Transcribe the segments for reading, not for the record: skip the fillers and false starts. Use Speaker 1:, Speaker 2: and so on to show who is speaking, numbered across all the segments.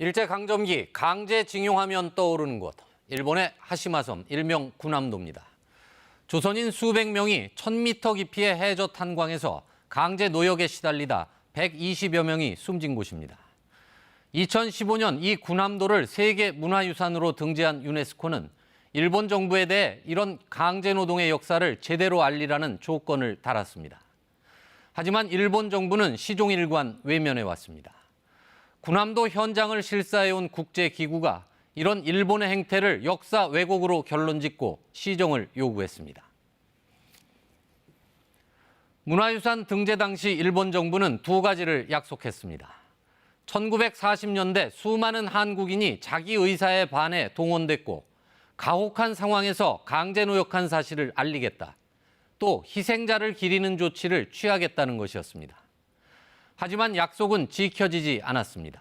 Speaker 1: 일제강점기 강제징용하면 떠오르는 곳, 일본의 하시마섬, 일명 군함도입니다. 조선인 수백 명이 1000m 깊이의 해저 탄광에서 강제 노역에 시달리다 120여 명이 숨진 곳입니다. 2015년 이 군함도를 세계문화유산으로 등재한 유네스코는 일본 정부에 대해 이런 강제노동의 역사를 제대로 알리라는 조건을 달았습니다. 하지만 일본 정부는 시종일관 외면해왔습니다. 군함도 현장을 실사해온 국제기구가 이런 일본의 행태를 역사 왜곡으로 결론짓고 시정을 요구했습니다. 문화유산 등재 당시 일본 정부는 두 가지를 약속했습니다. 1940년대 수많은 한국인이 자기 의사에 반해 동원됐고 가혹한 상황에서 강제노역한 사실을 알리겠다. 또 희생자를 기리는 조치를 취하겠다는 것이었습니다. 하지만 약속은 지켜지지 않았습니다.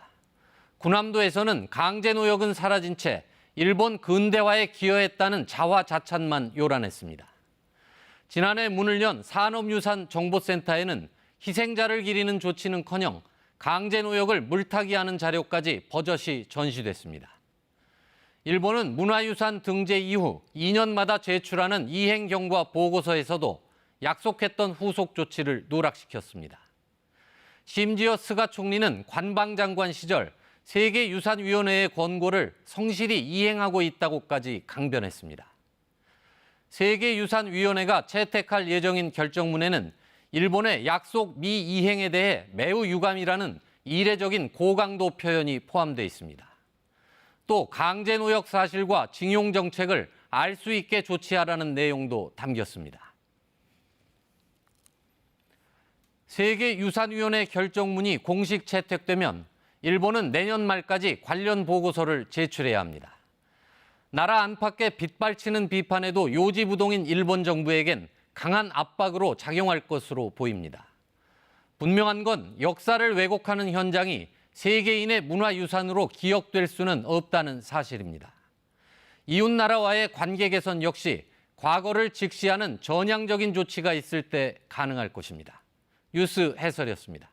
Speaker 1: 군함도에서는 강제노역은 사라진 채 일본 근대화에 기여했다는 자화자찬만 요란했습니다. 지난해 문을 연 산업유산정보센터에는 희생자를 기리는 조치는커녕 강제노역을 물타기하는 자료까지 버젓이 전시됐습니다. 일본은 문화유산 등재 이후 2년마다 제출하는 이행경과 보고서에서도 약속했던 후속 조치를 누락시켰습니다. 심지어 스가 총리는 관방장관 시절 세계유산위원회의 권고를 성실히 이행하고 있다고까지 강변했습니다. 세계유산위원회가 채택할 예정인 결정문에는 일본의 약속 미이행에 대해 매우 유감이라는 이례적인 고강도 표현이 포함되어 있습니다. 또 강제노역 사실과 징용 정책을 알 수 있게 조치하라는 내용도 담겼습니다. 세계유산위원회 결정문이 공식 채택되면 일본은 내년 말까지 관련 보고서를 제출해야 합니다. 나라 안팎에 빗발치는 비판에도 요지부동인 일본 정부에겐 강한 압박으로 작용할 것으로 보입니다. 분명한 건 역사를 왜곡하는 현장이 세계인의 문화유산으로 기억될 수는 없다는 사실입니다. 이웃나라와의 관계 개선 역시 과거를 직시하는 전향적인 조치가 있을 때 가능할 것입니다. 뉴스 해설이었습니다.